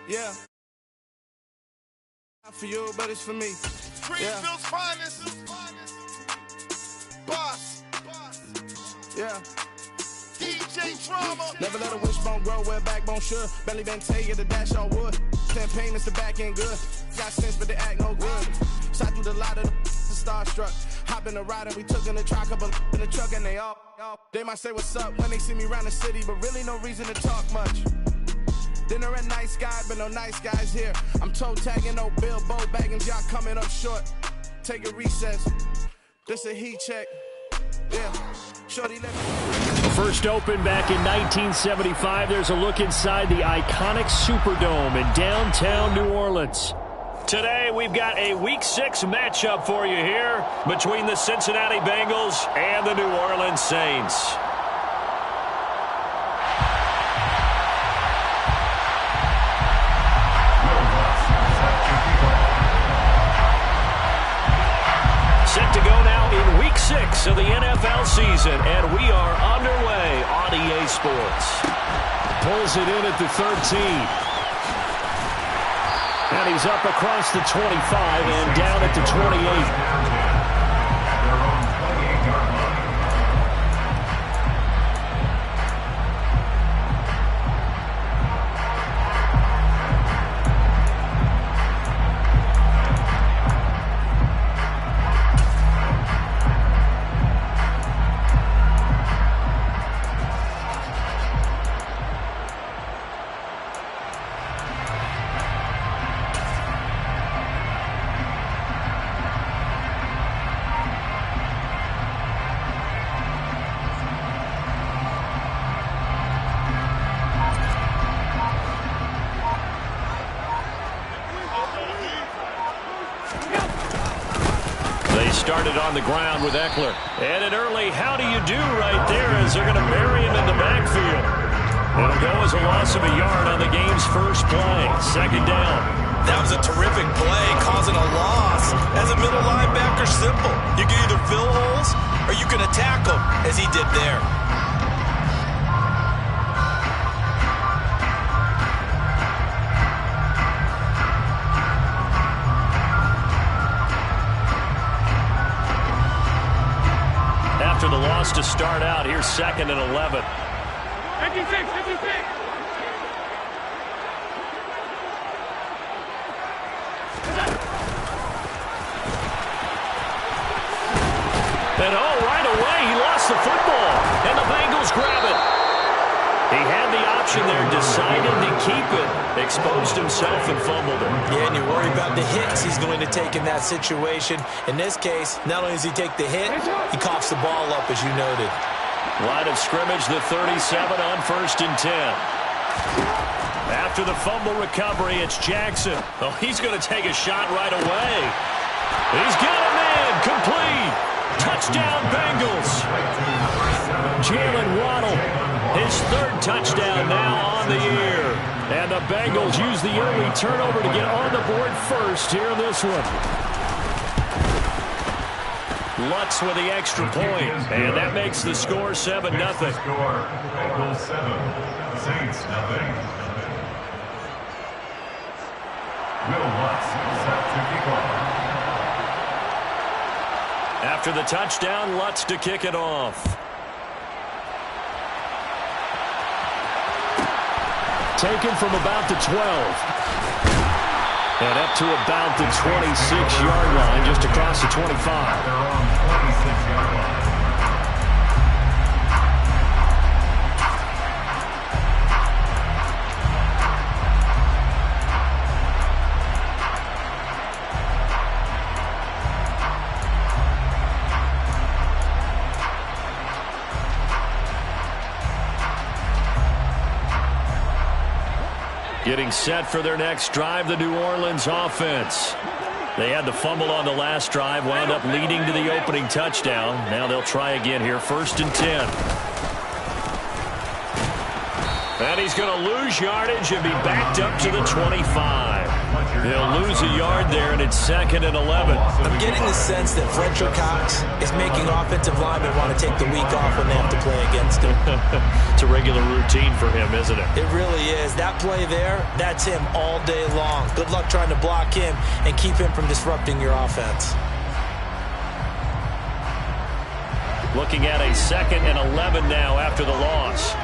Yeah. Not for you, but it's for me. Greenville's finest. Boss. Yeah. DJ Drama. Never let a wishbone grow where a backbone should. Belly been tell you the dash all wood. Campaign is the back end good. Got sense, but they act no good. Shot through the lot of the starstruck. Hop in the ride and we took in the truck, couple in the truck, and they all. They might say what's up when they see me around the city, but really no reason to talk much. Dinner at nice guy, but no nice guys here. I'm toe tagging, no Bilbo Baggins, y'all coming up short. Take a recess. This a heat check. Yeah. Shorty let me. First opened back in 1975. There's a look inside the iconic Superdome in downtown New Orleans. Today, we've got a Week 6 matchup for you here between the Cincinnati Bengals and the New Orleans Saints. Set to go now in Week 6 of the NFL season, and we are underway on EA Sports. Pulls it in at the 13. And he's up across the 25 and down at the 28. Started on the ground with Eckler. And an early how do you do right there as they're going to bury him in the backfield. It'll go as a loss of a yard on the game's first play. Second down. That was a terrific play, causing a loss. As a middle linebacker, simple. You can either fill holes or you can attack them, as he did there. After the loss to start out, here's 2nd and 11. 56, 56. And right away, he lost the football. And the Bengals grab it. He had the option there, decided to keep it. Exposed himself and fumbled it. Yeah, and you worry about the hits he's going to take in that situation. In this case, not only does he take the hit, he coughs the ball up, as you noted. Line of scrimmage, the 37 on 1st and 10. After the fumble recovery, it's Jackson. Oh, he's going to take a shot right away. He's got a man, complete. Touchdown, Bengals. Jalen Waddle, his 3rd touchdown now on the year. And the Bengals use the early turnover to get on the board first here in this one. Lutz with the extra point, and that makes the score 7-0. Bengals 7, Saints 0. Will Lutz set to kick off. After the touchdown, Lutz to kick it off. Taken from about the 12. And up to about the 26-yard line, just across the 25. They're on 26-yard line. Getting set for their next drive, the New Orleans offense. They had the fumble on the last drive, wound up leading to the opening touchdown. Now they'll try again here, 1st and 10. And he's going to lose yardage and be backed up to the 25. He'll lose a yard there, and it's 2nd and 11. I'm getting the sense that Fletcher Cox is making offensive linemen want to take the week off when they have to play against him. It's a regular routine for him, isn't it? It really is. That play there, that's him all day long. Good luck trying to block him and keep him from disrupting your offense. Looking at a 2nd and 11 now after the loss.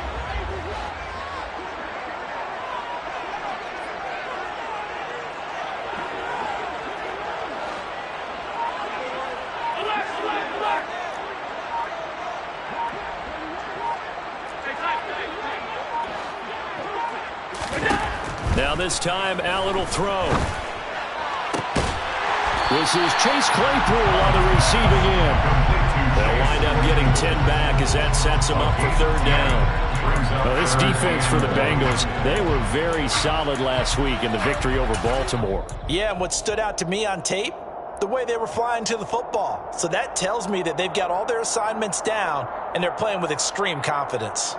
Now this time, Allen will throw. This is Chase Claypool on the receiving end. They'll wind up getting 10 back as that sets them up for 3rd down. Well, this defense for the Bengals, they were very solid last week in the victory over Baltimore. Yeah, and what stood out to me on tape, the way they were flying to the football. So that tells me that they've got all their assignments down, and they're playing with extreme confidence.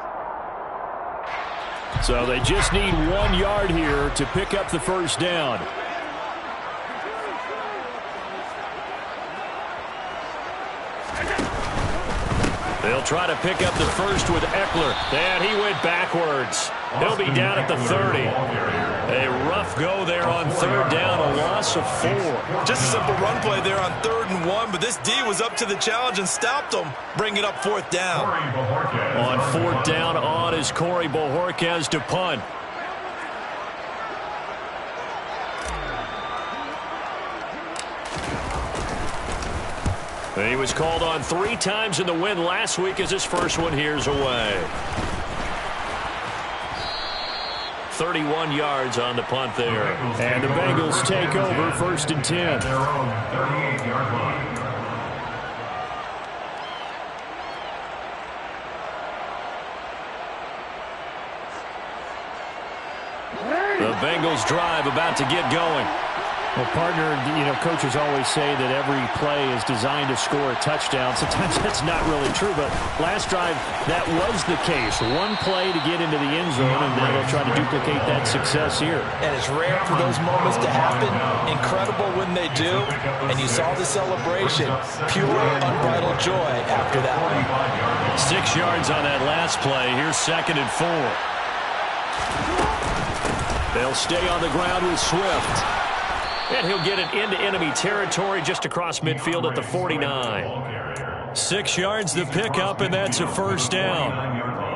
So they just need 1 yard here to pick up the 1st down. They'll try to pick up the 1st with Eckler. And he went backwards. He'll be down at the 30. A rough go there on 3rd down, a loss of 4. Just a simple run play there on 3rd and 1, but this D was up to the challenge and stopped them, bringing up 4th down. On 4th down on is Corey Bojorquez to punt. He was called on 3 times in the win last week as his first one here's away. 31 yards on the punt there. And the Bengals take over 1st and 10. Their own 38-yard line. The Bengals drive about to get going. Well, partner, coaches always say that every play is designed to score a touchdown. Sometimes that's not really true, but last drive, that was the case. 1 play to get into the end zone, and now they'll try to duplicate that success here. And it's rare for those moments to happen. Incredible when they do. And you saw the celebration. Pure, unbridled joy after that one. 6 yards on that last play. Here's 2nd and 4. They'll stay on the ground with Swift. And he'll get it into enemy territory just across midfield at the 49. 6 yards the pickup, and that's a 1st down.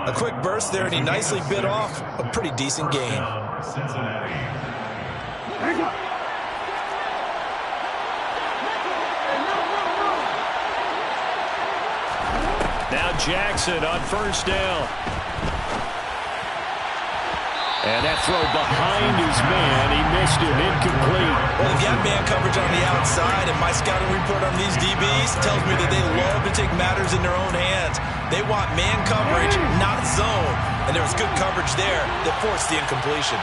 A quick burst there, and he nicely bit off a pretty decent gain. Now Jackson on 1st down. And that throw behind his man. He missed him. Incomplete. Well, they've got man coverage on the outside, and my scouting report on these DBs tells me that they love to take matters in their own hands. They want man coverage, not zone. And there was good coverage there that forced the incompletion.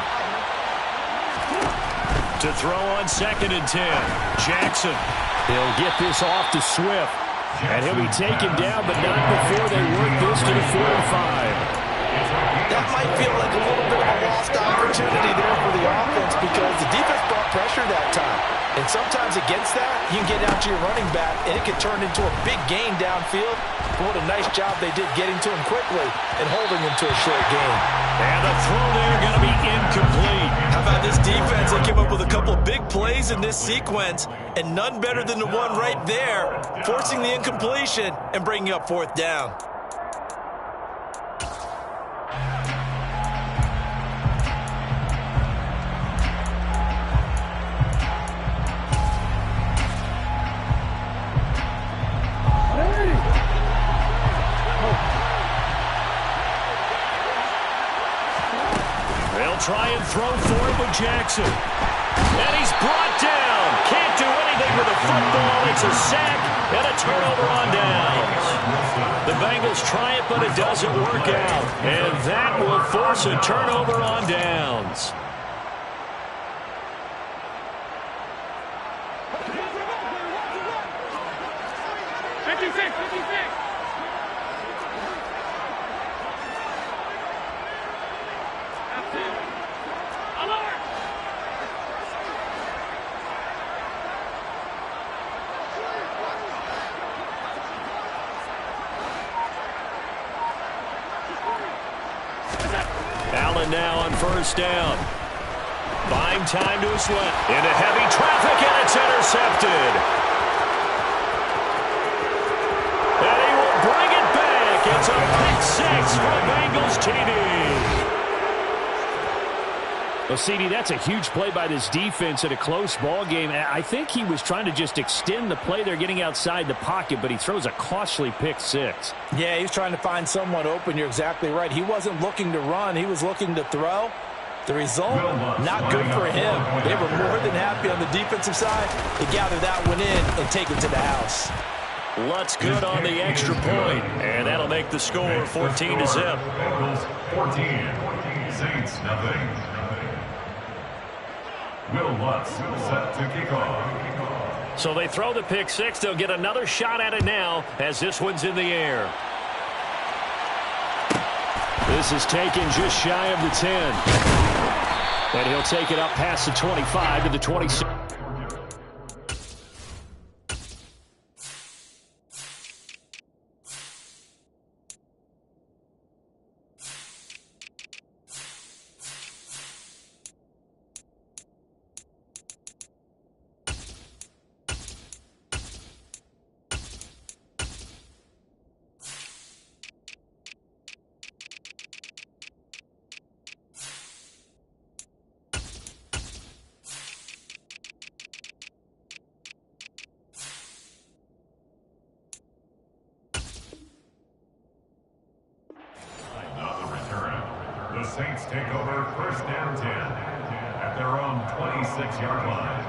To throw on 2nd and 10. Jackson. He'll get this off to Swift. And he'll be taken down, but not before they work this to the 45. That might feel like a little bit of a lost opportunity there for the offense because the defense brought pressure that time. And sometimes against that, you can get out to your running back, and it can turn into a big gain downfield. But what a nice job they did getting to him quickly and holding him to a short gain. And the throw there going to be incomplete. How about this defense? They came up with a couple of big plays in this sequence, and none better than the one right there, forcing the incompletion and bringing up 4th down. Try and throw for it with Jackson. And he's brought down. Can't do anything with the football. It's a sack and a turnover on downs. The Bengals try it, but it doesn't work out. And that will force a turnover on downs. Allen now on first down. Buying time to his left. Into heavy traffic, and it's intercepted. And he will bring it back. It's a pick six for Bengals TD. Well, CD, that's a huge play by this defense in a close ball game. I think he was trying to just extend the play. They're getting outside the pocket, but he throws a costly pick six. Yeah, he's trying to find someone open. You're exactly right. He wasn't looking to run. He was looking to throw. The result, not good for him. They were more than happy on the defensive side to gather that one in and take it to the house. Lutz good on the extra point, and that'll make the score 14-0. Bengals 14, Saints nothing. Will Lutz set to kick off. So they throw the pick six. They'll get another shot at it now as this one's in the air. This is taken just shy of the 10. And he'll take it up past the 25 to the 26. The Saints take over first down 10 at their own 26-yard line.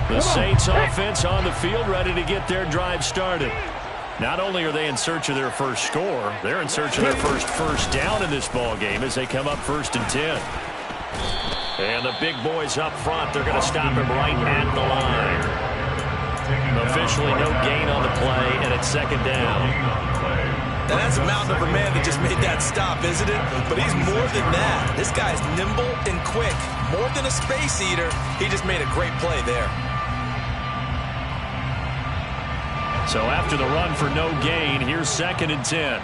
The Saints offense on the field ready to get their drive started. Not only are they in search of their first score, they're in search of their first down in this ball game as they come up 1st and 10. And the big boys up front, they're going to stop him right at the line. Officially no gain on the play, and it's 2nd down. Now that's a mountain of a man that just made that stop, isn't it? But he's more than that. This guy's nimble and quick. More than a space eater. He just made a great play there. So after the run for no gain, here's 2nd and 10.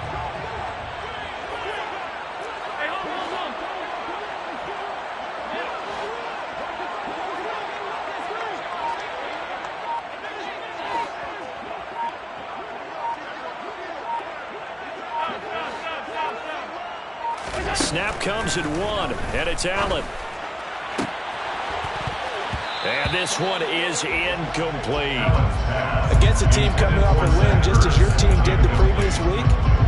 Snap comes at 1, and it's Allen. And this one is incomplete. Against a team coming off a win just as your team did the previous week,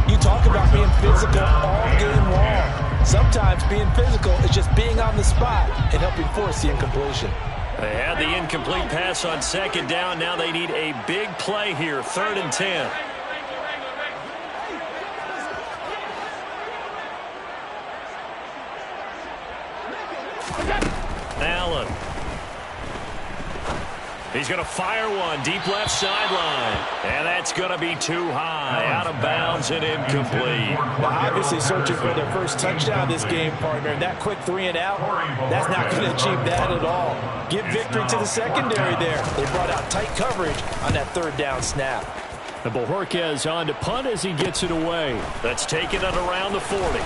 you talk about being physical all game long. Sometimes being physical is just being on the spot and helping force the incompletion. They had the incomplete pass on 2nd down. Now they need a big play here, 3rd and 10. Allen. He's going to fire one deep left sideline. And that's going to be too high. Out of bounds and incomplete. Well, obviously searching for their first touchdown this game, partner. And that quick 3 and out, that's not going to achieve that at all. Give victory to the secondary there. They brought out tight coverage on that 3rd down snap. And Bojorquez on to punt as he gets it away. That's taken it around the 40.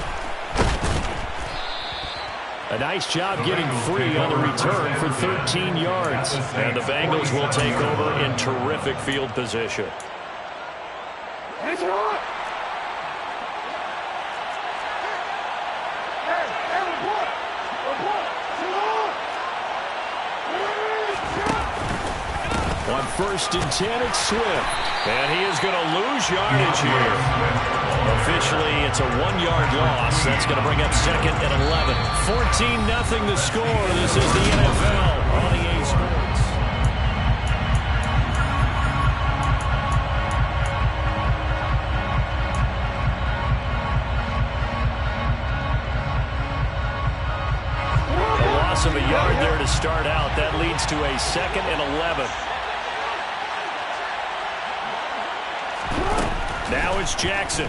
A nice job getting free on the return for 13 yards. And the Bengals will take over in terrific field position. On 1st and 10, it's Swift. And he is going to lose yardage here. Officially, it's a 1-yard loss. That's going to bring up 2nd and 11. 14-0 the score. This is the NFL on EA Sports. A loss of a yard there to start out. That leads to a 2nd and 11. Now it's Jackson.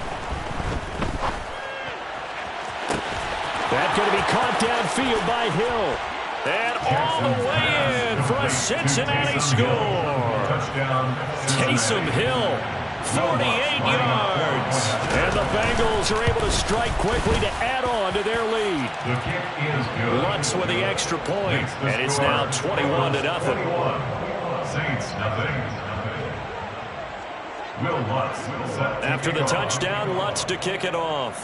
That's going to be caught downfield by Hill. And all the way in for a Cincinnati score. Touchdown. Taysom Hill 48 yards. And the Bengals are able to strike quickly to add on to their lead. The kick is good. Lutz with the extra point, and it's now 21-0. Saints nothing. Will Lutz set to After the kick off. touchdown, Lutz to kick it off.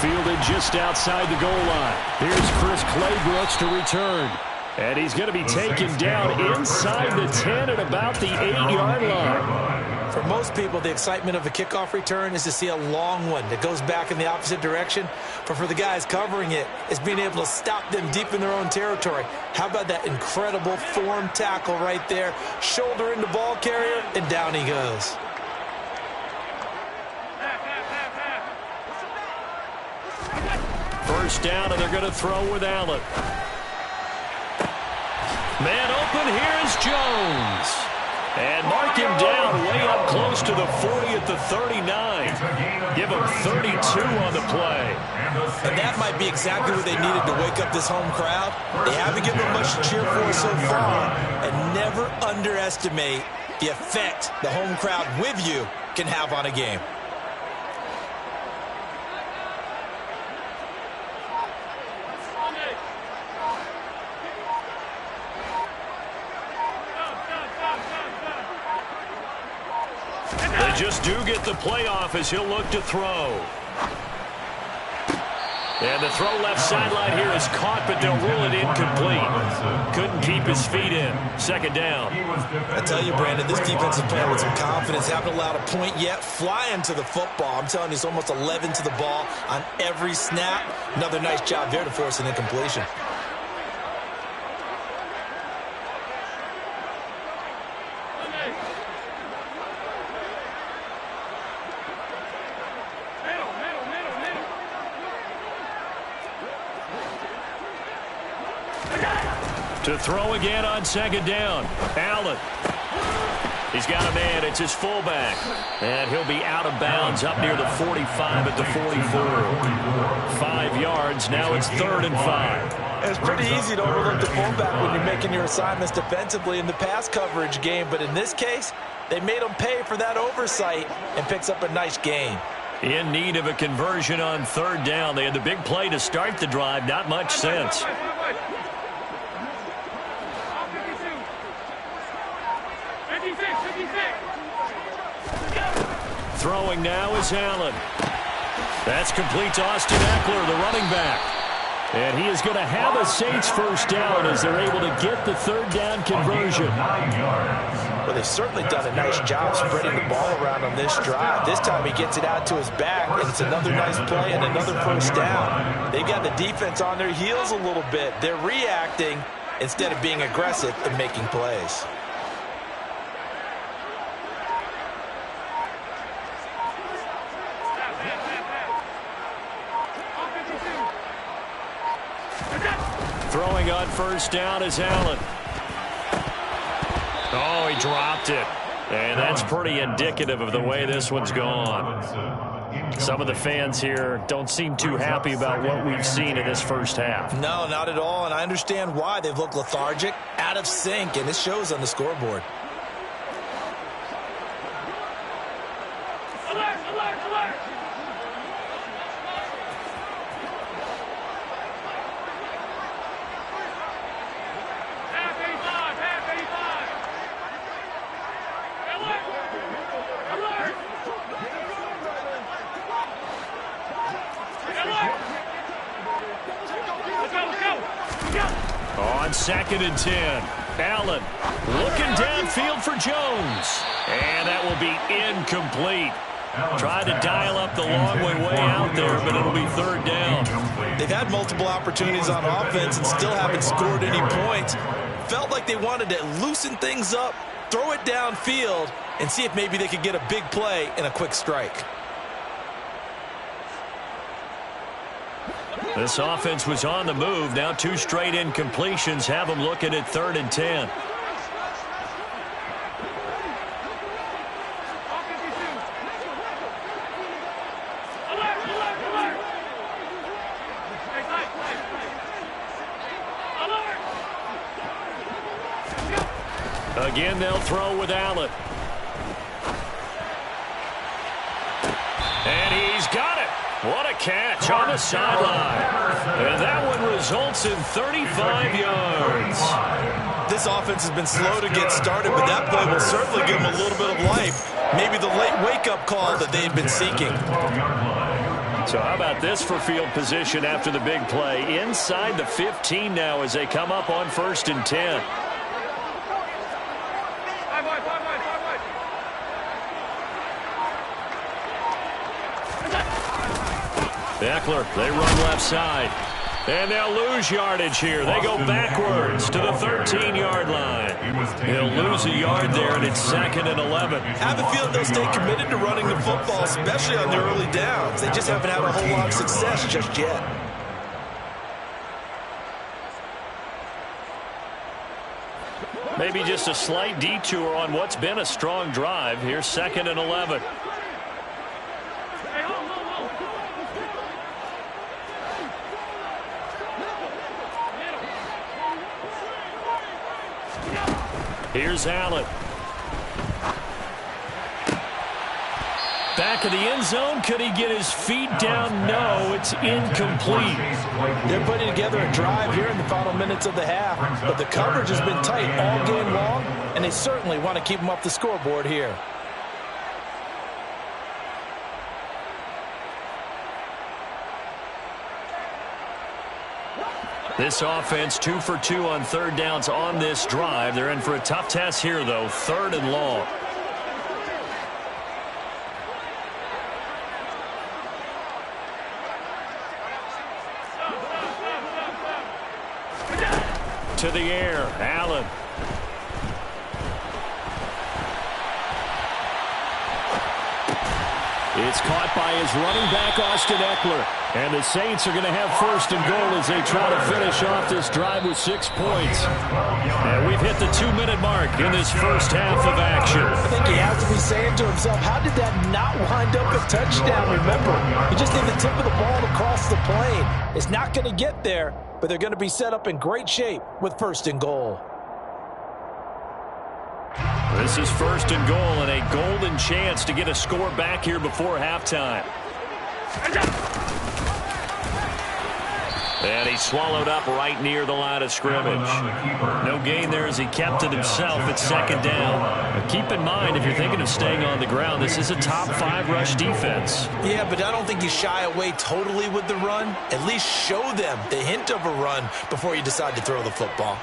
Fielded just outside the goal line. Here's Chris Claybrooks to return. And he's going to be taken down inside the 10 at about the 8-yard line. For most people, the excitement of a kickoff return is to see a long one that goes back in the opposite direction. But for the guys covering it, it's being able to stop them deep in their own territory. How about that incredible form tackle right there? Shoulder into ball carrier, and down he goes. First down, and they're going to throw with Allen. Man open, here's Jones. And mark him down way up close to the 40 at the 39. Give him 32 on the play. And that might be exactly what they needed to wake up this home crowd. They haven't given them much to cheer for so far. And never underestimate the effect the home crowd with you can have on a game. They just do get the playoff as he'll look to throw. And the throw left sideline here is caught, but they'll rule it incomplete. Couldn't keep his feet in. Second down. I tell you, Brandon, this defense is playing with some confidence. Haven't allowed a point yet. Flying to the football. I'm telling you, it's almost 11 to the ball on every snap. Another nice job there to force an incompletion. To throw again on second down. Allen. He's got a man. It's his fullback. And he'll be out of bounds up near the 45 at the 44. 5 yards. Now it's 3rd and 5. It's pretty easy to overlook the fullback when you're making your assignments defensively in the pass coverage game. But in this case, they made him pay for that oversight and picks up a nice gain. In need of a conversion on 3rd down. They had the big play to start the drive. Not much sense. Throwing now is Allen. That's complete to Austin Eckler, the running back. And he is going to have a Saints first down as they're able to get the 3rd down conversion. Well, they've certainly done a nice job spreading the ball around on this drive. This time he gets it out to his back, and it's another nice play and another first down. They've got the defense on their heels a little bit. They're reacting instead of being aggressive and making plays. Throwing on first down is Allen. Oh, he dropped it. And that's pretty indicative of the way this one's gone. Some of the fans here don't seem too happy about what we've seen in this first half. No, not at all, and I understand why. They've looked lethargic, out of sync, and it shows on the scoreboard. On 2nd and 10, Allen looking downfield for Jones. And that will be incomplete. Tried to dial up the long way out there, but it'll be 3rd down. They've had multiple opportunities on offense and still haven't scored any points. Felt like they wanted to loosen things up, throw it downfield, and see if maybe they could get a big play and a quick strike. This offense was on the move. Now 2 straight incompletions have them looking at 3rd and 10. Again, they'll throw with Allen. And he's got it. What a catch on the sideline. And that one results in 35 yards. This offense has been slow to get started, but that play will certainly give them a little bit of life. Maybe the late wake-up call that they've been seeking. So how about this for field position after the big play? Inside the 15 now as they come up on 1st and 10. Eckler, they run left side. And they'll lose yardage here. They go backwards to the 13-yard line. He'll lose a yard there, and it's 2nd and 11. I have a feeling they'll stay committed to running the football, especially on the early downs. They just haven't had a whole lot of success just yet. Maybe just a slight detour on what's been a strong drive. Here's 2nd and 11. Here's Allen. Back of the end zone. Could he get his feet down? No, it's incomplete. They're putting together a drive here in the final minutes of the half, but the coverage has been tight all game long, and they certainly want to keep them off the scoreboard here. This offense 2 for 2 on 3rd downs on this drive. They're in for a tough test here, though. 3rd and long. To the air, Allen. It's caught by his running back, Austin Eckler. And the Saints are going to have 1st and goal as they try to finish off this drive with 6 points. And we've hit the 2-minute mark in this first half of action. I think he has to be saying to himself, how did that not wind up a touchdown? Remember, you just need the tip of the ball to cross the plane. It's not going to get there, but they're going to be set up in great shape with 1st and goal. This is 1st and goal and a golden chance to get a score back here before halftime. And he swallowed up right near the line of scrimmage. No gain there as he kept it himself at 2nd down. But keep in mind, if you're thinking of staying on the ground, this is a top 5 rush defense. Yeah, but I don't think you shy away totally with the run. At least show them the hint of a run before you decide to throw the football.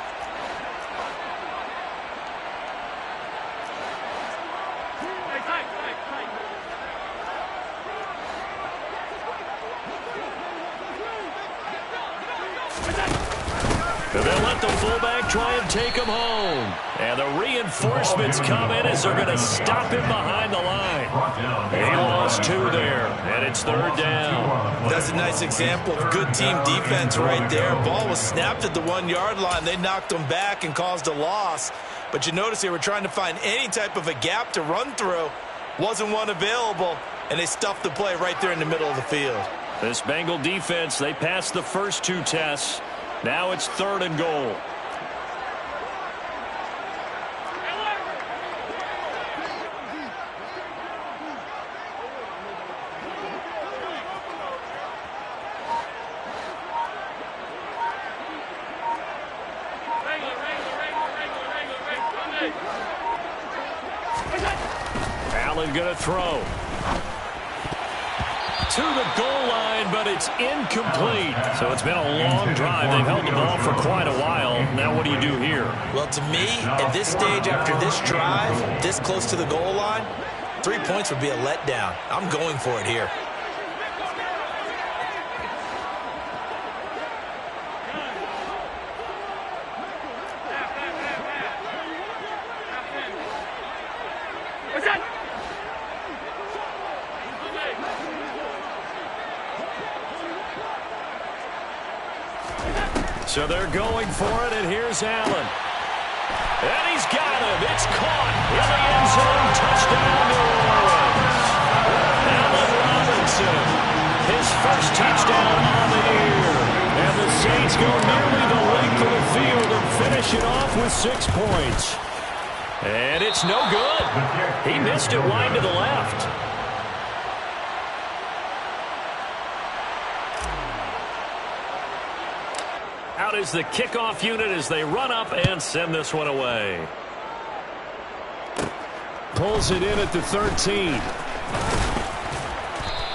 They'll let the fullback try and take him home. And the reinforcements come in as they're going to stop him behind the line. He lost 2 there, and it's 3rd down. That's a nice example of good team defense right there. Ball was snapped at the 1-yard line. They knocked him back and caused a loss. But you notice they were trying to find any type of a gap to run through. Wasn't one available, and they stuffed the play right there in the middle of the field. This Bengal defense, they passed the first 2 tests. Now it's 3rd and goal. Allen gonna throw. To the goal line, but it's incomplete. So it's been a long drive. They've held the ball for quite a while. Now what do you do here? Well, to me, at this stage after this drive, this close to the goal line, 3 points would be a letdown. I'm going for it here. So they're going for it, and here's Allen. And he's got him. It's caught in the end zone. Touchdown, New Orleans. Allen Robinson, his first touchdown on the year. And the Saints go nearly the length of the field and finish it off with 6 points. And it's no good. He missed it wide to the left. Out is the kickoff unit as they run up and send this one away. Pulls it in at the 13.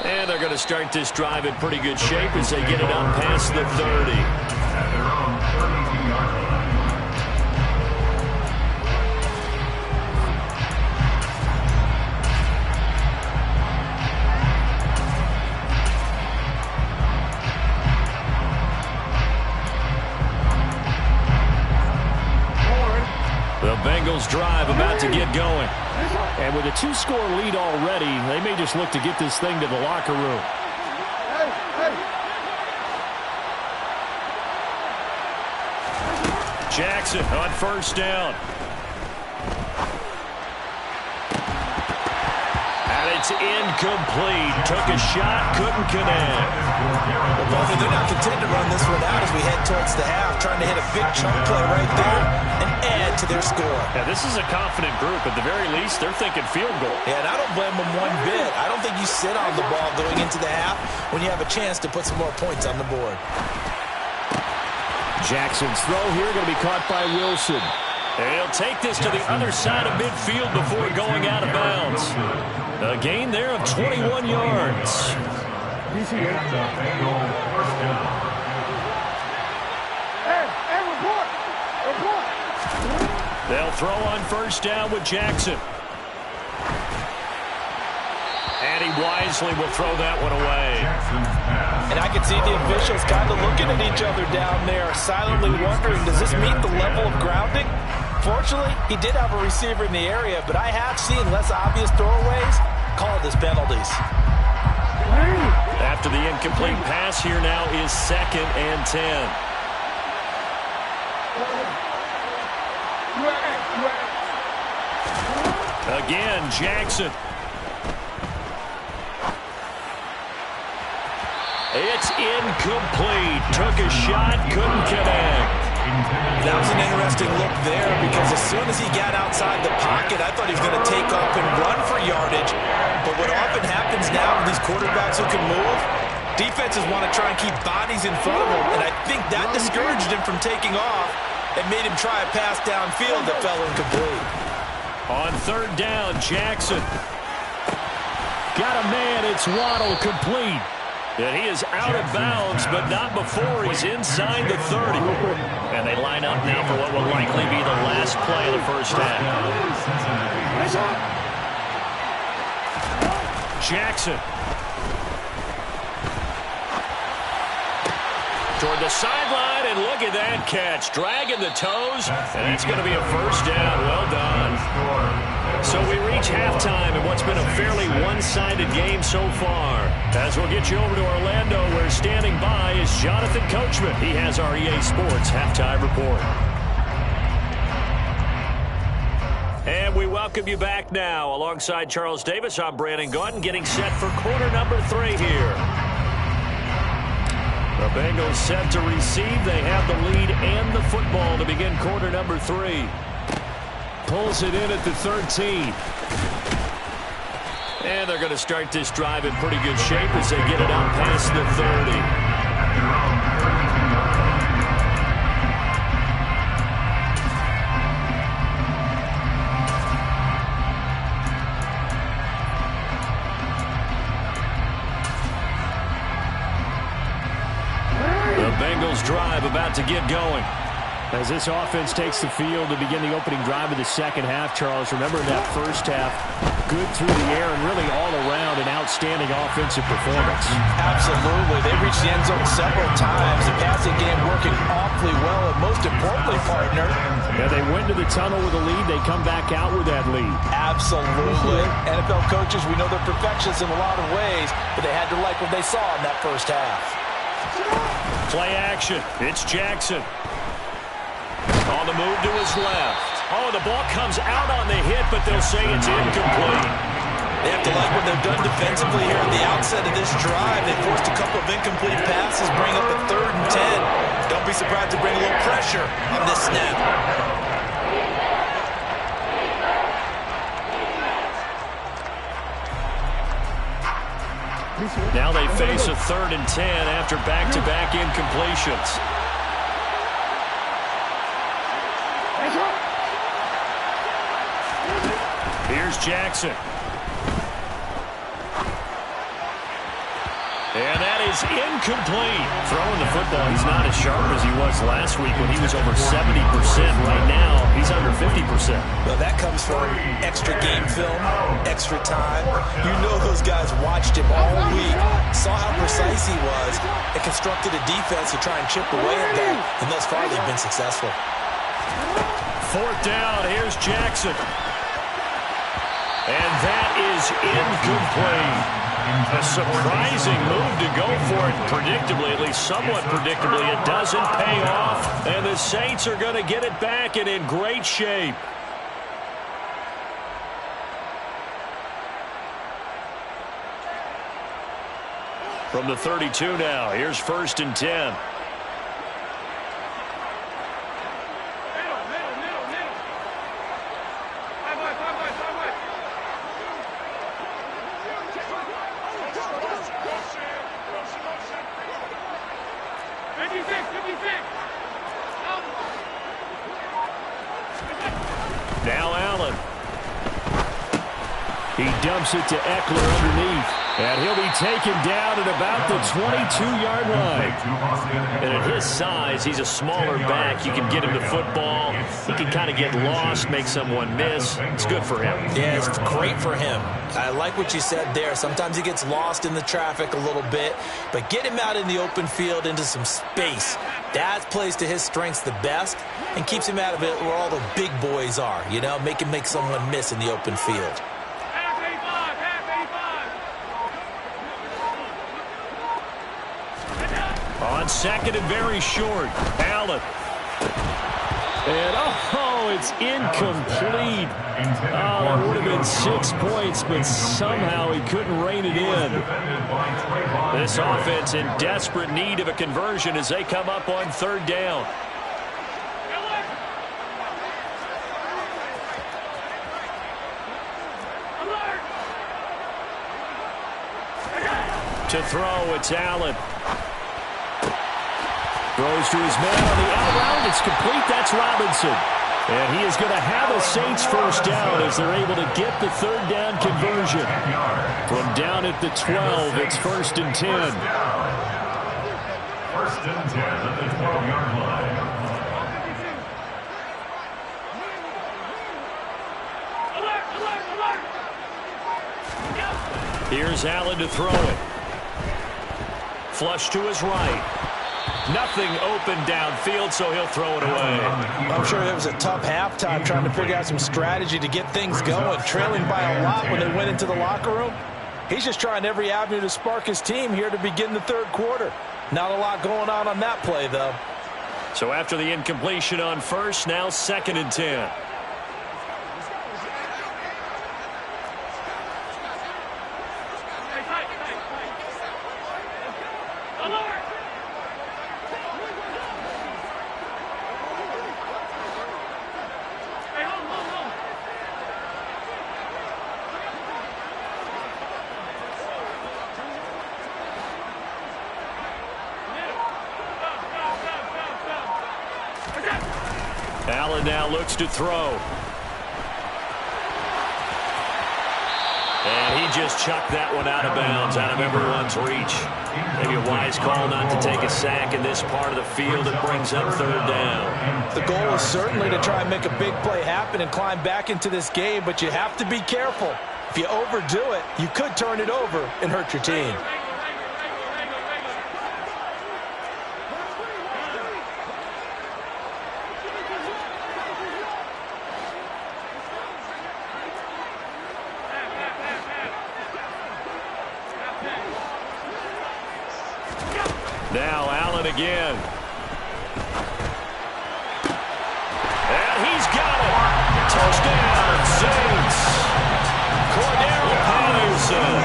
And they're going to start this drive in pretty good shape as they get it up past the 30. At their own 32-yard line. The Bengals drive about to get going. And with a 2-score lead already, they may just look to get this thing to the locker room. Jackson on first down. And it's incomplete. Took a shot, couldn't connect. Well, they're not content to run this one out as we head towards the half, trying to hit a big chunk play right there and add to their score. Yeah, this is a confident group. At the very least, they're thinking field goal. Yeah, and I don't blame them one bit. I don't think you sit on the ball going into the half when you have a chance to put some more points on the board. Jackson's throw here going to be caught by Wilson. And he'll take this to the other side of midfield before going out of bounds. A gain there of 21 yards. And the Bengals first down. Report. They'll throw on first down with Jackson. And he wisely will throw that one away. Jackson's pass. And I can see the officials kind of looking at each other down there, silently wondering, does this meet the level of grounding? Fortunately, he did have a receiver in the area, but I have seen less obvious throwaways called as penalties. After the incomplete pass, here now is 2nd and 10. Again, Jackson. It's incomplete. Took a shot, couldn't connect. That was an interesting look there because as soon as he got outside the pocket, I thought he was going to take off and run for yardage. But what often happens now with these quarterbacks who can move, defenses want to try and keep bodies in front of him, and I think that discouraged him from taking off and made him try a pass downfield that fell incomplete. On 3rd down, Jackson. Got a man, it's Waddle, complete. And he is out of bounds, but not before he's inside the 30. And they line up now for what will likely be the last play of the first half. Jackson. Toward the sideline, and look at that catch. Dragging the toes, and it's going to be a first down. Well done. So we reach halftime in what's been a fairly one-sided game so far. As we'll get you over to Orlando, where standing by is Jonathan Coachman. He has our EA Sports halftime report. And we welcome you back now. Alongside Charles Davis, I'm Brandon Gaudin, getting set for quarter number 3 here. The Bengals set to receive. They have the lead and the football to begin quarter number 3. Pulls it in at the 13. And they're going to start this drive in pretty good shape as they get it out past the 30. At their own 32-yard line. The Bengals drive about to get going. As this offense takes the field to begin the opening drive of the second half, Charles, remember in that first half, good through the air and really all around an outstanding offensive performance. Absolutely. They reached the end zone several times. The passing game working awfully well, and most importantly, partner. Yeah, they went to the tunnel with a lead. They come back out with that lead. Absolutely. NFL coaches, we know they're perfectionists in a lot of ways, but they had to like what they saw in that first half. Play action. It's Jackson. On the move to his left. Oh, the ball comes out on the hit, but they'll say it's incomplete. They have to like what they've done defensively here at the outset of this drive. They forced a couple of incomplete passes, bring up a 3rd and 10. Don't be surprised to bring a little pressure on this snap. Now they face a 3rd and 10 after back-to-back incompletions. Here's Jackson. And that is incomplete. Throwing the football, he's not as sharp as he was last week when he was over 70%. Right now, he's under 50%. Well, that comes from extra game film, extra time. You know those guys watched him all week, saw how precise he was, and constructed a defense to try and chip away at that. And thus far, they've been successful. 4th down, here's Jackson. And that is incomplete. A surprising move to go for it predictably, at least somewhat predictably. It doesn't pay off, and the Saints are going to get it back and in great shape. From the 32 now, here's 1st and 10. Now Allen. He dumps it to Eckler underneath. And he'll be taken down at about the 22-yard line. And at his size, he's a smaller back. You can get him the football. He can kind of get lost, make someone miss. It's good for him. Yeah, it's great for him. I like what you said there. Sometimes he gets lost in the traffic a little bit. But get him out in the open field into some space. That plays to his strengths the best and keeps him out of it where all the big boys are. You know, make him make someone miss in the open field. On 2nd and very short, Allen. And, oh, it's incomplete. Oh, it would have been 6 points, but somehow he couldn't rein it in. This offense in desperate need of a conversion as they come up on 3rd down. To throw, it's Allen. Throws to his man on the out route. It's complete. That's Robinson. And he is going to have a Saints 1st down as they're able to get the 3rd down conversion. From down at the 12, it's 1st and 10. 1st and 10 at the 12-yard line. Here's Allen to throw it. Flush to his right. Nothing open downfield, so he'll throw it away. I'm sure it was a tough halftime trying to figure out some strategy to get things going. Trailing by a lot when they went into the locker room. He's just trying every avenue to spark his team here to begin the 3rd quarter. Not a lot going on that play, though. So after the incompletion on 1st, now 2nd and 10. Allen now looks to throw. And he just chucked that one out of bounds, out of everyone's reach. Maybe a wise call not to take a sack in this part of the field. It brings up 3rd down. The goal is certainly to try and make a big play happen and climb back into this game, but you have to be careful. If you overdo it, you could turn it over and hurt your team. Now Allen again. And he's got it. Touchdown, Saints. Cordero Patterson.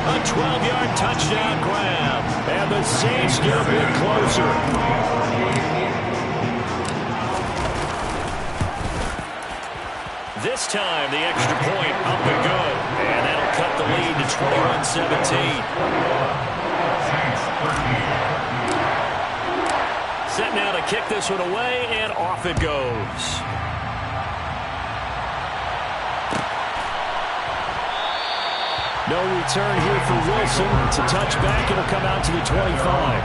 A 12-yard touchdown grab. And the Saints get a bit closer. This time, the extra point up and good. And that'll cut the lead to 21-17. Set now to kick this one away, and off it goes. No return here for Wilson. It's a touchback. It'll come out to the 25.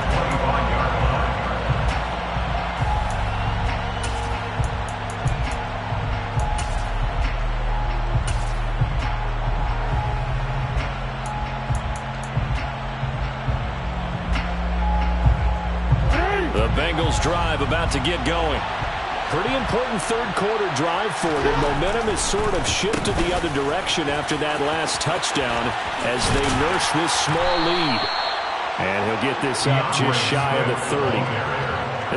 The Bengals drive about to get going. Pretty important third-quarter drive for them. Momentum has sort of shifted the other direction after that last touchdown as they nurse this small lead. And he'll get this up just shy of the 30.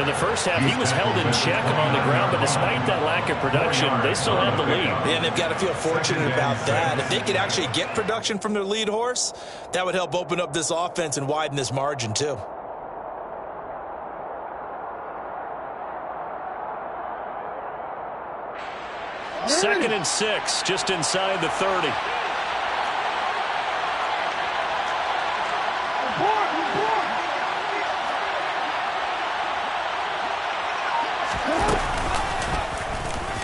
In the first half, he was held in check on the ground, but despite that lack of production, they still have the lead. And they've got to feel fortunate about that. If they could actually get production from their lead horse, that would help open up this offense and widen this margin too. Second and 6, just inside the 30.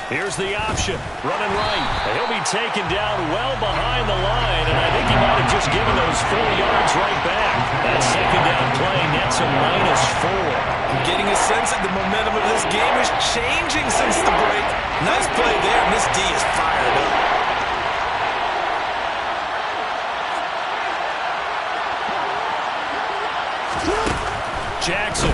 Here's the option, running right. He'll be taken down well behind the line, and I think he might have just given those 4 yards right back. That second down play nets a -4. I'm getting a sense that the momentum of this game is changing since the break. Nice play there, and this D is fired up. Jackson.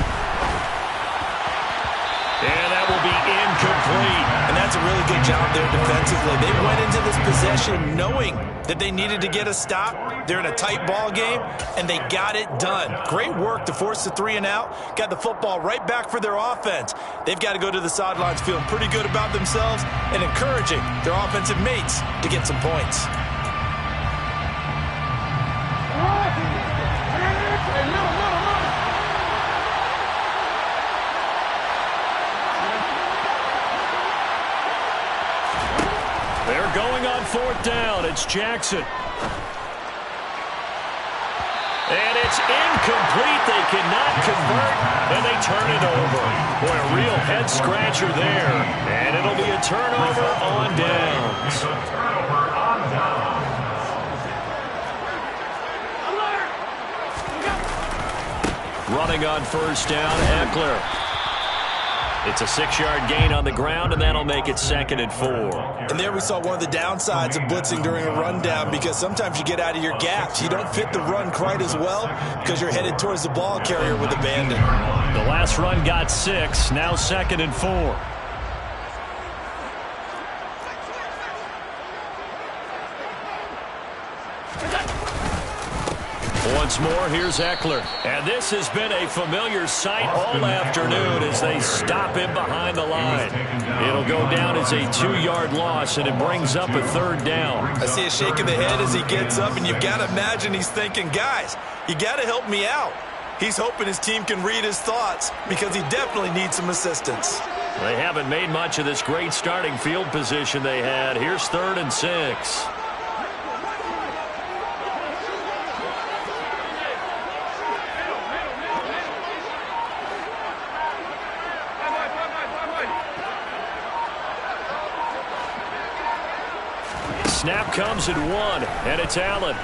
And that will be incomplete. And that's a really good job there defensively. They went into this possession knowing that they needed to get a stop. They're in a tight ball game, and they got it done. Great work to force the 3 and out. Got the football right back for their offense. They've got to go to the sidelines feeling pretty good about themselves and encouraging their offensive mates to get some points. They're going on 4th down. It's Jackson. And it's incomplete. They cannot convert, and they turn it over. Boy, a real head-scratcher there. And it'll be a turnover on downs. Running on 1st down, Eckler. It's a 6-yard gain on the ground, and that'll make it 2nd and 4. And there we saw one of the downsides of blitzing during a rundown, because sometimes you get out of your gaps. You don't fit the run quite as well because you're headed towards the ball carrier with abandon. The last run got 6, now 2nd and 4. Once more, here's Eckler. And this has been a familiar sight all afternoon as they stop him behind the line. It'll go down as a 2-yard loss, and it brings up a 3rd down. I see a shake of the head as he gets up, and you've got to imagine he's thinking, guys, you got to help me out. He's hoping his team can read his thoughts because he definitely needs some assistance. They haven't made much of this great starting field position they had. Here's 3rd and 6. Snap comes at 1, and it's Allen.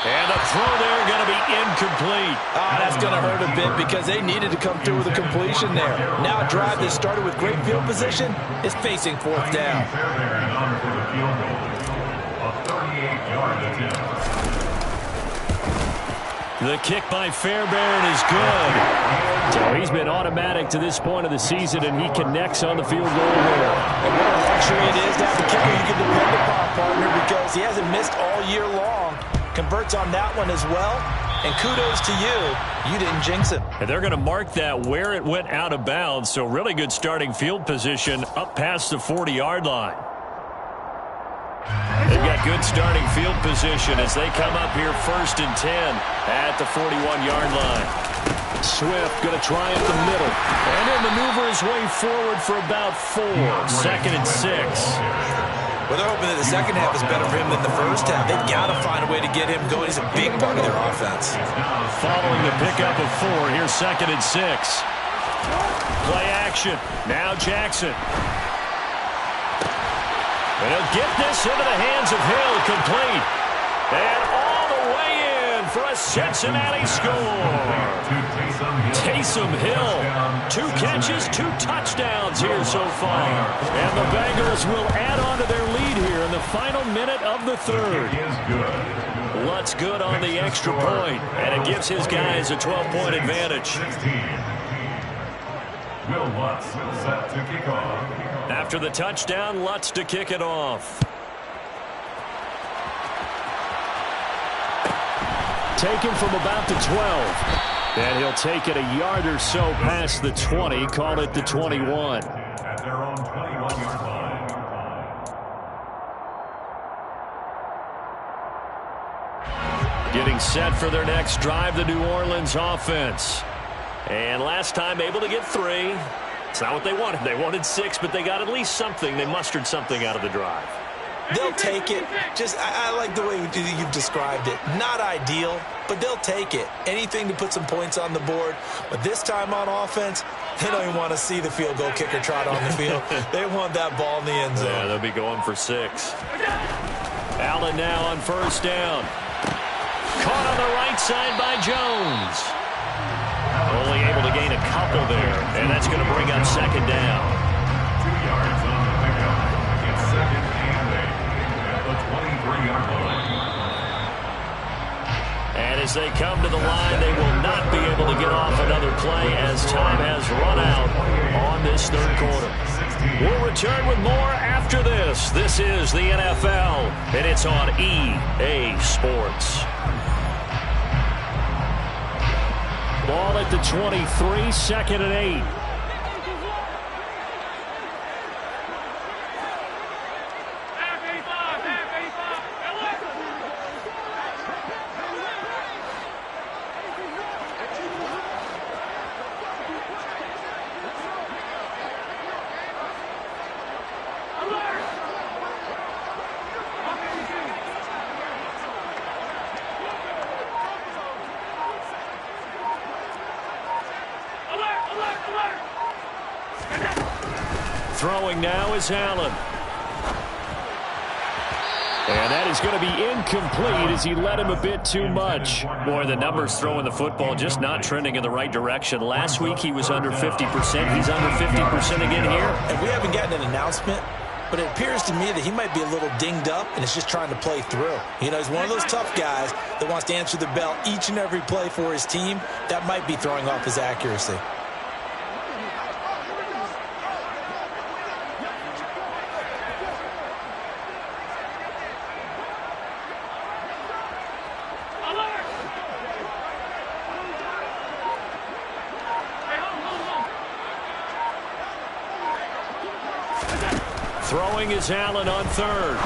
And the throw there going to be incomplete. That's going to hurt a bit because they needed to come through with a completion there. Now a drive that started with great field position is facing 4th down. The kick by Fairbairn is good. So he's been automatic to this point of the season, and he connects on the field goal there. And what a luxury it is to have a kicker you can depend upon, partner, because he hasn't missed all year long. Converts on that one as well. And kudos to you. You didn't jinx it. And they're going to mark that where it went out of bounds. So really good starting field position up past the 40-yard line. They've got good starting field position as they come up here 1st and 10 at the 41-yard line. Swift going to try up the middle. And he'll maneuver his way forward for about 4. 2nd and 6. Well, they're hoping that the second half is better for him than the first half. They've got to find a way to get him going. He's a big part of their offense. Following the pickup of 4, here's 2nd and 6. Play action. Now Jackson. And he'll get this into the hands of Hill, complete. And all the way in for a Cincinnati score. Taysom Hill, 2 catches, 2 touchdowns here so far. And the Bengals will add on to their lead here in the final minute of the 3rd. Lutz good on the extra point, and it gives his guys a 12-point advantage. Will Lutz set to kick off. After the touchdown, Lutz to kick it off. Taken from about the 12. And he'll take it a yard or so past the 20, call it the 21. At their own 21-yard line. Getting set for their next drive, the New Orleans offense. And last time able to get 3. It's not what they wanted. They wanted 6, but they got at least something. They mustered something out of the drive. They'll take it. I like the way you've described it. Not ideal, but they'll take it. Anything to put some points on the board. But this time on offense, they don't even want to see the field goal kicker trot on the field. They want that ball in the end zone. Yeah, they'll be going for 6. Allen now on 1st down. Caught on the right side by Jones. Only able to gain a couple there, and that's going to bring up 2nd down. 2 yards on the pickup. It's 2nd and 8 at the 23-yard line. And as they come to the line, they will not be able to get off another play as time has run out on this 3rd quarter. We'll return with more after this. This is the NFL, and it's on EA Sports. Ball at the 23, 2nd and 8. Throwing now is Allen. And that is going to be incomplete as he led him a bit too much. Boy, the numbers throwing the football just not trending in the right direction. Last week he was under 50%. He's under 50% again here. And we haven't gotten an announcement, but it appears to me that he might be a little dinged up and is just trying to play through. You know, he's one of those tough guys that wants to answer the bell each and every play for his team. That might be throwing off his accuracy. Throwing is Allen on 3rd.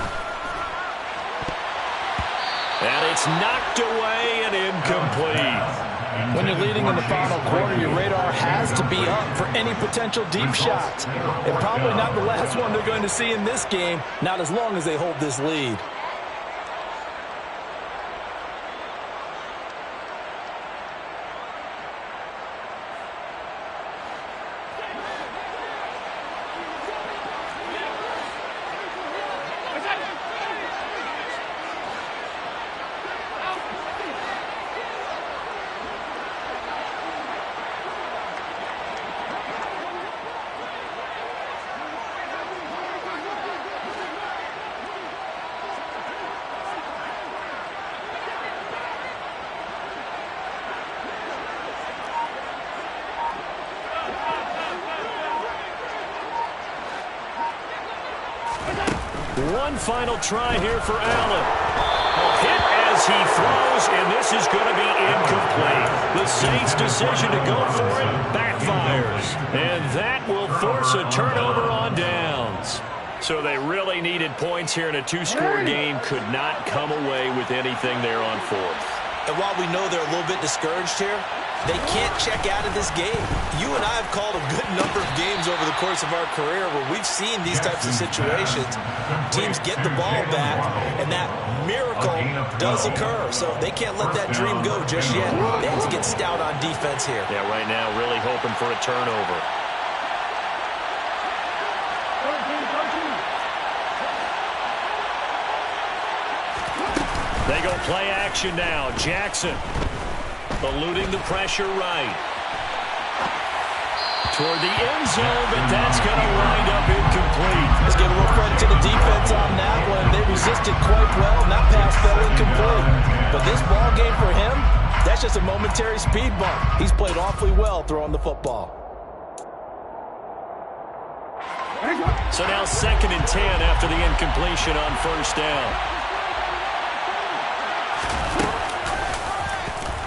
And it's knocked away and incomplete. When you're leading in the final quarter, your radar has to be up for any potential deep shots. And probably not the last one they're going to see in this game, not as long as they hold this lead. One final try here for Allen. Hit as he throws, and this is going to be incomplete. The Saints' decision to go for it backfires, and that will force a turnover on downs. So they really needed points here in a 2-score game. Could not come away with anything there on 4th. And while we know they're a little bit discouraged here, they can't check out of this game. You and I have called a good number of games games over the course of our career where we've seen these types of situations. Teams get the ball back, and that miracle does occur. So they can't let that dream go just yet. They have to get stout on defense here. Yeah, right now really hoping for a turnover. They go play action now. Jackson eluding the pressure right. Toward the end zone, but that's going to wind up incomplete. Let's give a little credit to the defense on that one. They resisted quite well, and that pass fell incomplete. But this ball game for him, that's just a momentary speed bump. He's played awfully well throwing the football. So now 2nd and 10 after the incompletion on first down.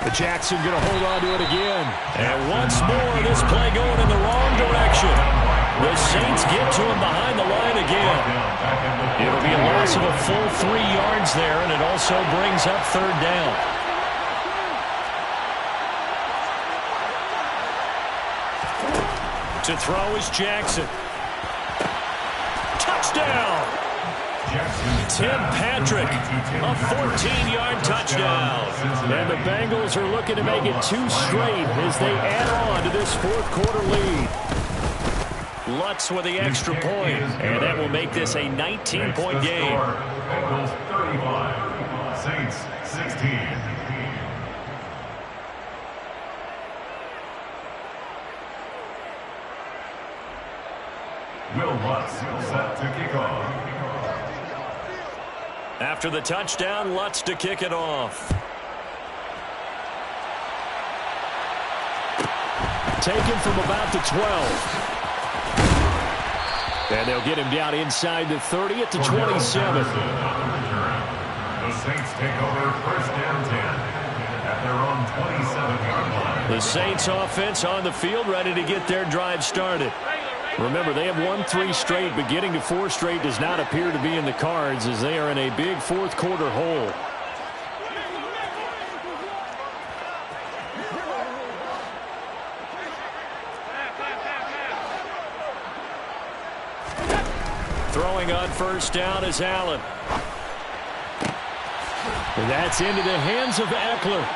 But Jackson going to hold on to it again. And once more, this play going in the wrong direction. The Saints get to him behind the line again. It'll be a loss of a full 3 yards there, and it also brings up 3rd down. To throw is Jackson. Touchdown! Tim Patrick, a 14-yard touchdown. And the Bengals are looking to make it 2 straight as they add on to this 4th quarter lead. Lutz with the extra point, and that will make this a 19-point game. Bengals 35, Saints 16. Will Lutz set to kick off. After the touchdown, Lutz to kick it off. Taken from about the 12. And they'll get him down inside the 30 at the 27. The Saints take over 1st and 10 at their own 27-yard line. The Saints offense on the field, ready to get their drive started. Remember, they have won 3 straight, but getting to 4 straight does not appear to be in the cards as they are in a big 4th quarter hole. Throwing on first down is Allen. And that's into the hands of Eckler.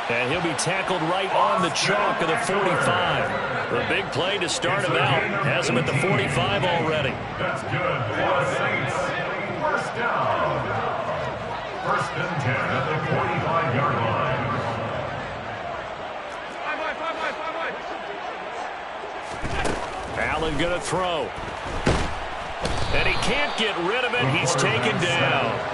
And he'll be tackled right on the chalk of the 45. The big play to start him out. Has him at the 45 already. That's good for the Saints. 1st down. 1st and 10 at the 45-yard line. Allen going to throw. And he can't get rid of it. He's taken down.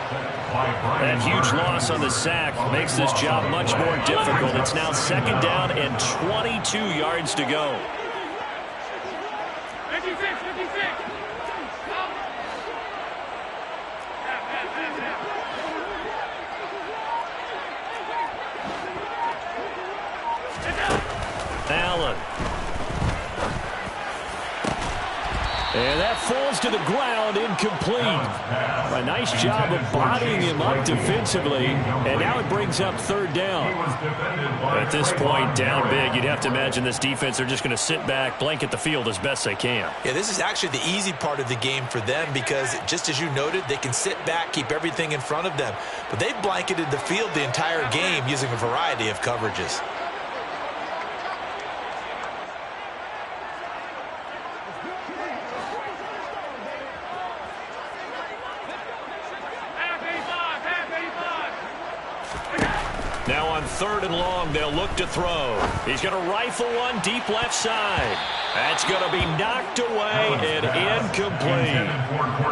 That huge loss on the sack makes this job much more difficult. It's now 2nd down and 22 yards to go. 56. Allen. And that falls to the ground, incomplete. A nice job of bodying him up defensively, and now it brings up 3rd down. At this point, down big, you'd have to imagine this defense, they're just going to sit back, blanket the field as best they can. Yeah, this is actually the easy part of the game for them because, just as you noted, they can sit back, keep everything in front of them. But they've blanketed the field the entire game using a variety of coverages. Now on 3rd and long, they'll look to throw. He's going to rifle one deep left side. That's going to be knocked away and incomplete.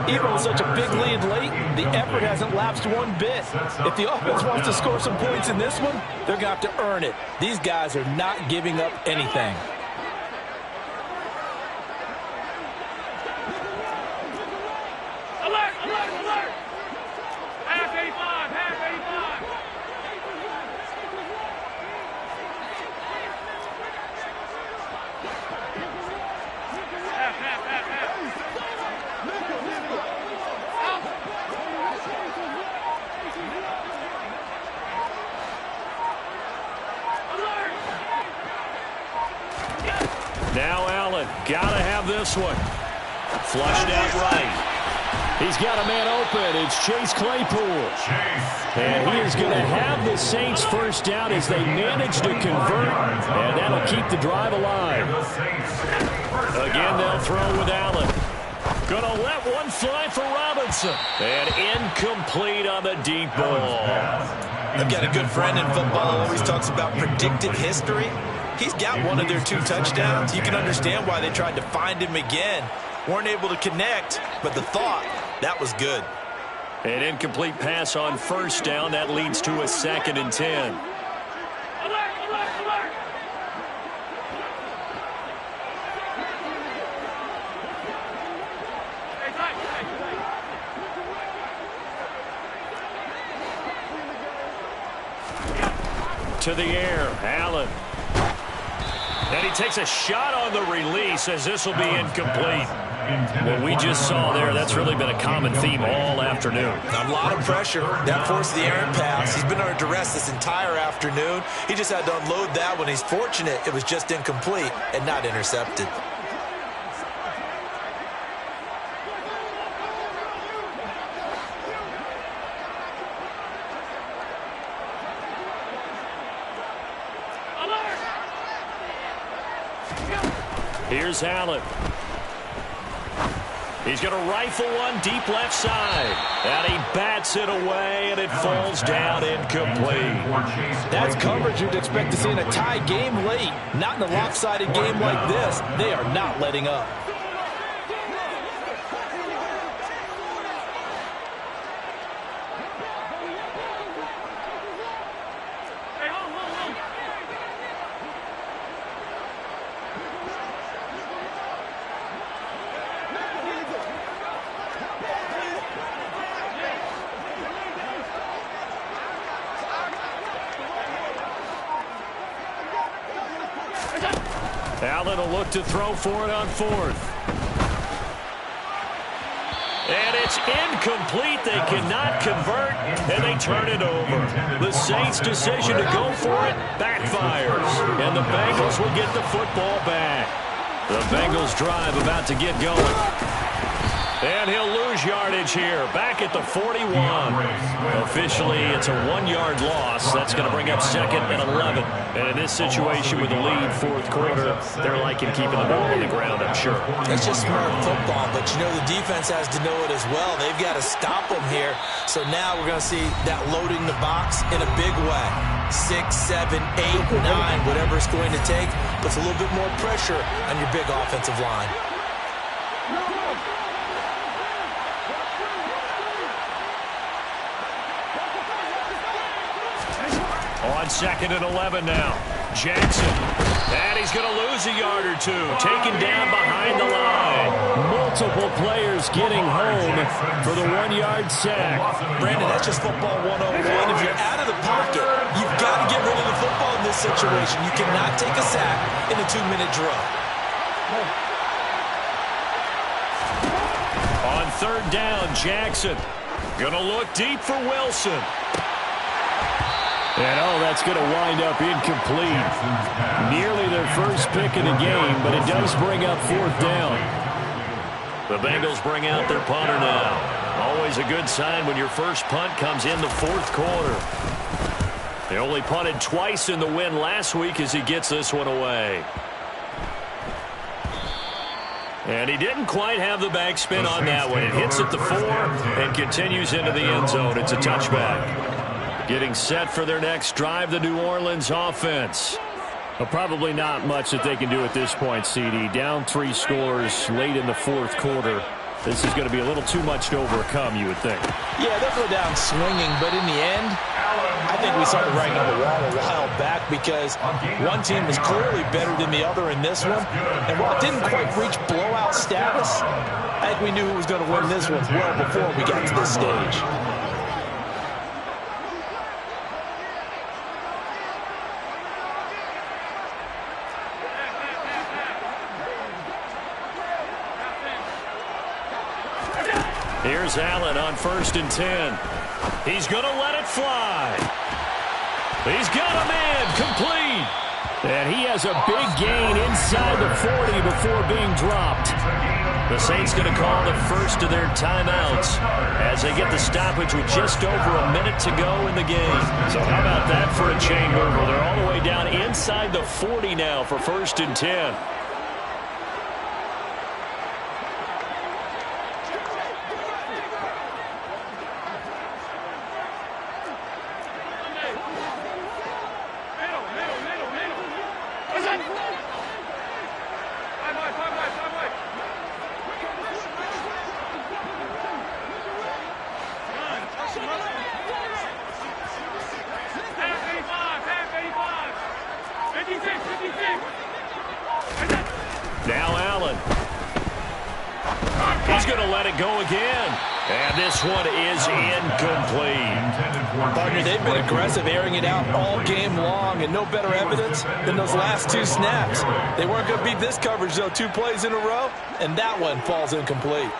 Even with such a big lead late, the effort hasn't lapsed one bit. If the offense wants to score some points in this one, they're going to have to earn it. These guys are not giving up anything. Alert! Half 85! Allen, gotta have this one. Flushed out right. He's got a man open. It's Chase Claypool. And he is going to have the Saints first down as they manage to convert, and that'll keep the drive alive. Again, they'll throw with Allen. Going to let one fly for Robinson. And incomplete on the deep ball. I've got a good friend in football who always talks about predictive history. He's got one of their 2 touchdowns. You can understand why they tried to find him again. Weren't able to connect, but the thought, that was good. An incomplete pass on first down. That leads to a 2nd and 10. To the air, Allen. And he takes a shot on the release as this will be incomplete. What we just saw there, that's really been a common theme all afternoon. A lot of pressure. That forced the errant pass. He's been under duress this entire afternoon. He just had to unload that one. He's fortunate it was just incomplete and not intercepted. Here's Allen. He's going to rifle one deep left side. And he bats it away, and it falls down incomplete. That's coverage you'd expect to see in a tie game late. Not in a lopsided game like this. They are not letting up. Allen will look to throw for it on 4th. And it's incomplete. They cannot convert, and they turn it over. The Saints' decision to go for it backfires, and the Bengals will get the football back. The Bengals drive about to get going. And he'll lose yardage here. Back at the 41. Officially, it's a 1-yard loss. That's going to bring up 2nd and 11. And in this situation with the lead 4th quarter, they're liking keeping the ball on the ground, I'm sure. It's just smart football, but you know the defense has to know it as well. They've got to stop them here. So now we're going to see that loading the box in a big way. 6, 7, 8, 9, whatever it's going to take. Puts a little bit more pressure on your big offensive line. On 2nd and 11 now. Jackson. And he's going to lose a yard or 2. Taken down behind the line. Multiple players getting home for the 1-yard sack. Brandon, that's just football 101. If you're out of the pocket, you've got to get rid of the football in this situation. You cannot take a sack in a 2-minute drill. On 3rd down, Jackson. Going to look deep for Wilson. And, that's going to wind up incomplete. Nearly their first pick of the game, but it does bring up 4th down. The Bengals bring out their punter now. Always a good sign when your first punt comes in the 4th quarter. They only punted twice in the win last week as he gets this one away. And he didn't quite have the backspin on that one. It hits at the 4 and continues into the end zone. It's a touchback. Getting set for their next drive, the New Orleans offense. Well, probably not much that they can do at this point, CD. Down 3 scores late in the 4th quarter. This is going to be a little too much to overcome, you would think. Yeah, they'll go down swinging, but in the end, I think we saw the writing on the wall a while back because one team was clearly better than the other in this one. And while it didn't quite reach blowout status, I think we knew who was going to win this one well before we got to this stage. Here's Allen on 1st and 10. He's going to let it fly. He's got a man complete. And he has a big gain inside the 40 before being dropped. The Saints going to call the first of their timeouts as they get the stoppage with just over a minute to go in the game. So how about that for a chain mover? They're all the way down inside the 40 now for 1st and 10. Now Allen. He's going to let it go again. And this one is incomplete. Partner, they've been aggressive, airing it out all game long, and no better evidence than those last 2 snaps. They weren't going to beat this coverage, though, 2 plays in a row, and that one falls incomplete.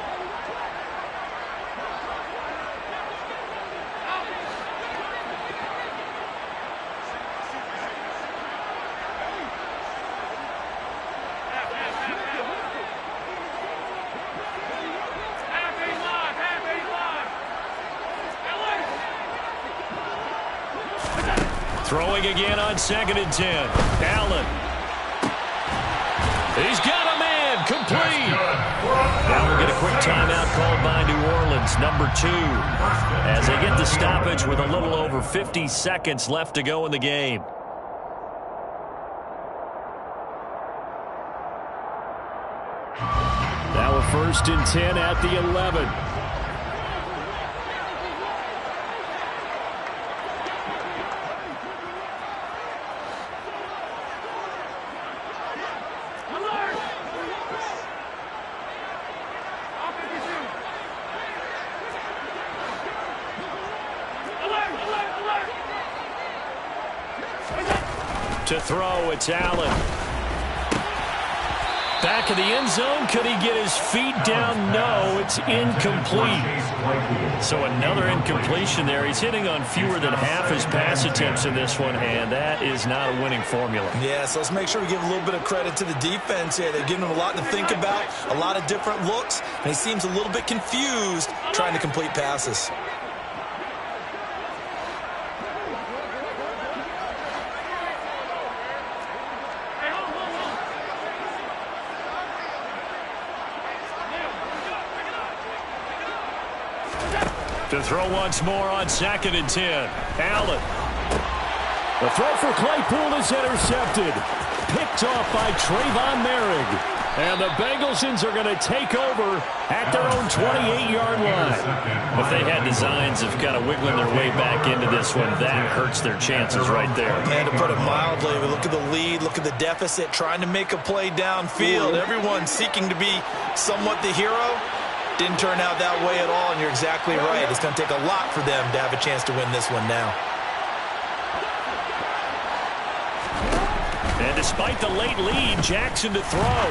Throwing again on 2nd and 10. Allen. He's got a man. Complete. Now we'll get a quick timeout called by New Orleans, number 2, as they get the stoppage with a little over 50 seconds left to go in the game. Now a 1st and 10 at the 11. To throw, it's Allen. Back in the end zone. Could he get his feet down? No, it's incomplete. So another incompletion there. He's hitting on fewer than half his pass attempts in this one, and that is not a winning formula. Yeah, so let's make sure we give a little bit of credit to the defense here. They've given him a lot to think about, a lot of different looks, and he seems a little bit confused trying to complete passes. To throw once more on 2nd and 10. Allen. The throw for Claypool is intercepted. Picked off by Trayvon Merrick. And the Bengals are going to take over at their own 28-yard line. If they had designs of kind of wiggling their way back into this one, that hurts their chances right there. And to put it mildly, we look at the lead, look at the deficit, trying to make a play downfield. Everyone seeking to be somewhat the hero. Didn't turn out that way at all, and you're exactly right. It's going to take a lot for them to have a chance to win this one now. And despite the late lead, Jackson to throw.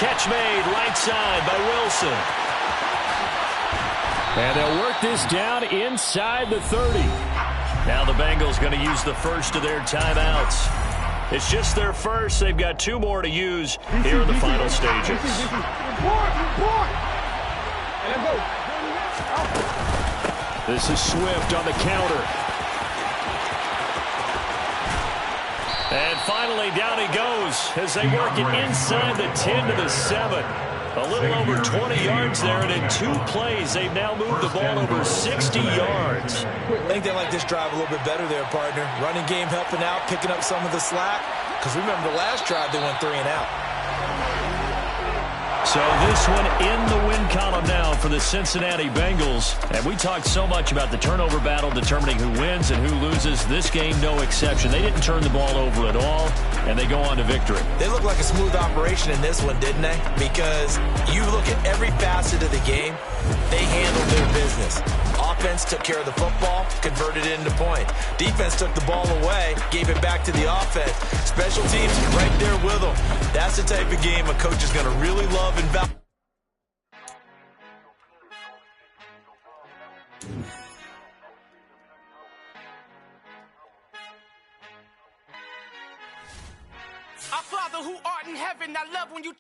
Catch made right side by Wilson. And they'll work this down inside the 30. Now the Bengals going to use the first of their timeouts. It's just their first. They've got 2 more to use here in the final stages. This is Swift on the counter. And finally, down he goes as they work it inside the 10 to the 7. A little over 20 yards there, and in 2 plays, they've now moved the ball over 60 yards. I think they like this drive a little bit better there, partner. Running game helping out, picking up some of the slack. Because remember, the last drive, they went 3 and out. So this one in the win column now for the Cincinnati Bengals. And we talked so much about the turnover battle determining who wins and who loses. This game, no exception. They didn't turn the ball over at all, and they go on to victory. They look like a smooth operation in this one, didn't they? Because you look at every facet of the game, they handled their business. Offense took care of the football, converted it into point. Defense took the ball away, gave it back to the offense. Special teams right there with them. That's the type of game a coach is going to really love and value. Father who art in heaven, I love when you